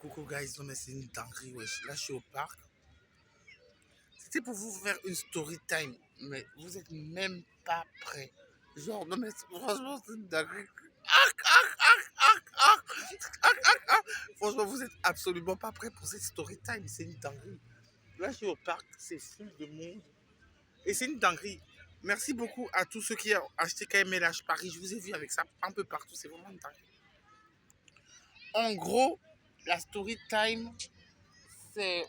Coucou guys, non mais c'est une dinguerie, wesh. Là je suis au parc. C'était pour vous faire une story time, mais vous êtes même pas prêts. Genre, non mais franchement c'est une dinguerie. Arc, arc, arc, arc, arc, arc, arc, arc. Franchement vous êtes absolument pas prêts pour cette story time, c'est une dinguerie. Là je suis au parc, c'est fou de monde. Et c'est une dinguerie. Merci beaucoup à tous ceux qui ont acheté KMLH Paris. Je vous ai vu avec ça un peu partout, c'est vraiment une dinguerie. En gros, la story time, c'est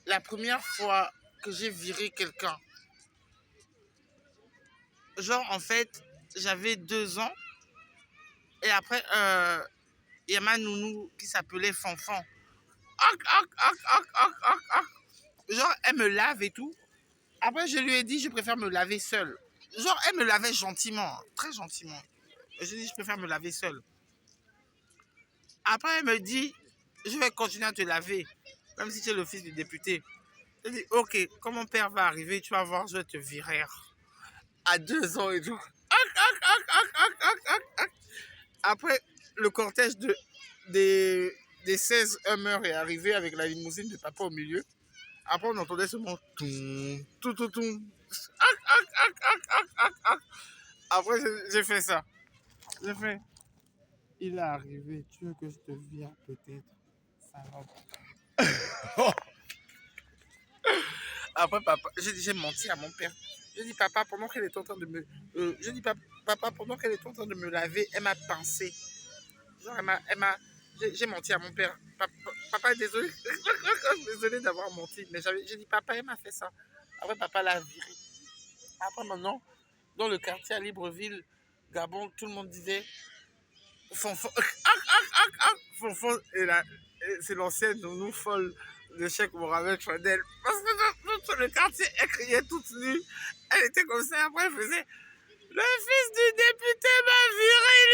la première fois que j'ai viré quelqu'un. Genre, en fait, j'avais 2 ans. Et après, il y a ma nounou qui s'appelait Fanfan. Arc, arc, arc, arc, arc, arc, arc. Genre, elle me lave et tout. Après, je lui ai dit, je préfère me laver seule. Genre, elle me lavait gentiment, très gentiment. Et je lui ai dit, je préfère me laver seule. Après, elle me dit, je vais continuer à te laver, même si tu es le fils du député. Je dis, ok, quand mon père va arriver, tu vas voir, je vais te virer. À 2 ans et tout. Après, le cortège des 16 Hummer est arrivé avec la limousine de papa au milieu. Après, on entendait seulement tout, tout, tout, tout. Après, j'ai fait ça. J'ai fait. Il est arrivé, tu veux que je te vire peut-être. Ça va. Après, papa, j'ai menti à mon père. Je dis, papa, pendant qu'elle est en train de me. Je dis, papa, pendant qu'elle est en train de me laver, elle m'a pincé. Genre, j'ai menti à mon père. Papa, désolé. Désolé d'avoir menti. Mais j'ai dit, papa, elle m'a fait ça. Après, papa l'a viré. Après, maintenant, dans le quartier à Libreville, Gabon, tout le monde disait Fonfon. Fonfon, c'est l'ancienne nounou folle de Cheikh Mohamed Fadel. Parce que dans le quartier, elle criait toute nue. Elle était comme ça. Après, elle faisait le fils du député m'a viré.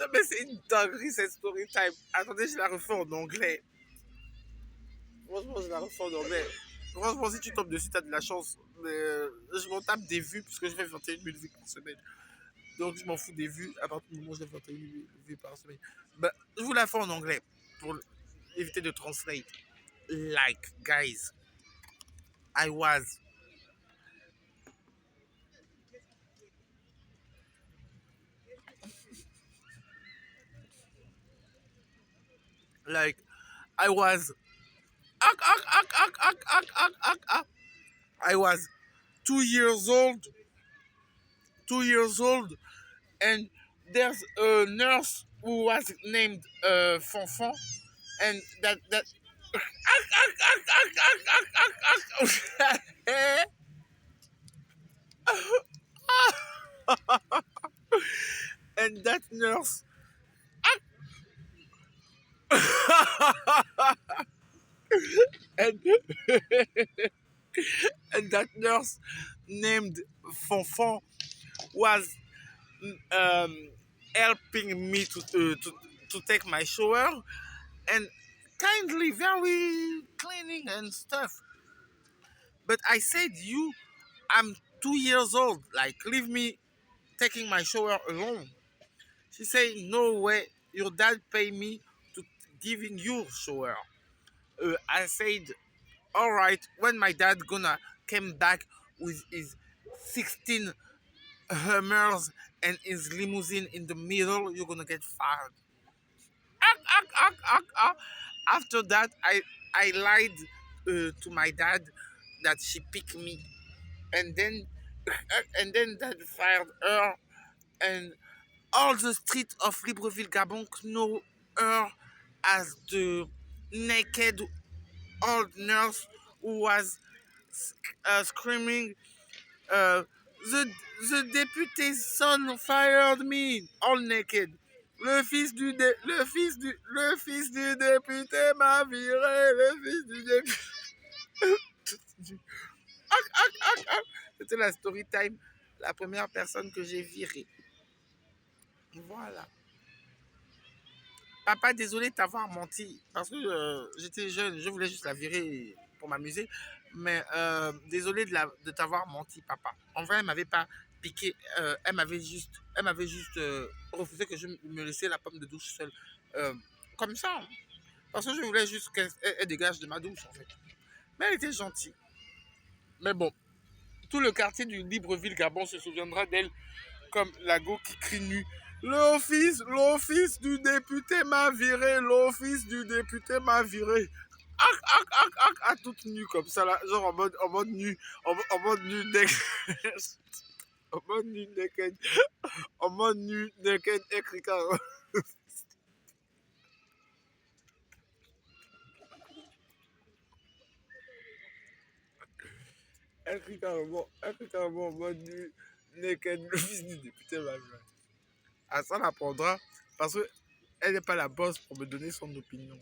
Non, mais c'est une dinguerie cette story time. Attendez, je la refais en anglais. Franchement, je la refais en anglais. Franchement, si tu tombes dessus, t'as de la chance. Mais je m'en tape des vues parce que je fais 21 000 vues par semaine. Donc, je m'en fous des vues à partir du moment où j'ai 21 000 vues par semaine. Bah, je vous la fais en anglais pour éviter de translate. Like, guys, I was like, I was I was 2 years old, 2 years old, and there's a nurse who was named Fonfon, and that and that nurse and and that nurse named Fonfon was um, helping me to take my shower and kindly very cleaning and stuff. But I said, I'm 2 years old. Like, leave me taking my shower alone. She said, no way. Your dad pay me to giving you shower. I said, all right. When my dad gonna came back with his 16 Hummers and his limousine in the middle, you're gonna get fired. After that, I lied to my dad that she picked me, and then dad fired her, and all the streets of Libreville, Gabon know her as the naked old nurse who was screaming, uh, the, the deputy's son fired me, all naked. Le fils du député m'a viré, le fils du député. C'était la story time, la première personne que j'ai virée. Voilà. Papa, désolé de t'avoir menti. Parce que j'étais jeune, je voulais juste la virer pour m'amuser. Mais désolé de t'avoir menti, papa. En vrai, elle m'avait pas piqué. Elle m'avait juste refusé que je me laissais la pomme de douce seule. Euh, Comme ça. Parce que je voulais juste qu'elle dégage de ma douche, en fait. Mais elle était gentille. Mais bon, tout le quartier du Libreville Gabon se souviendra d'elle comme la go qui crie nu. L'office du député m'a viré, l'office du député m'a viré. À toute nue comme ça, là, genre en mode nu, en mode nu, en mode nu, naked, en mode nu, naked, écrit carrément. Écrit carrément en mode nu, naked, le fils du député m'a viré. Ah, ça l'apprendra parce que elle n'est pas la boss pour me donner son opinion.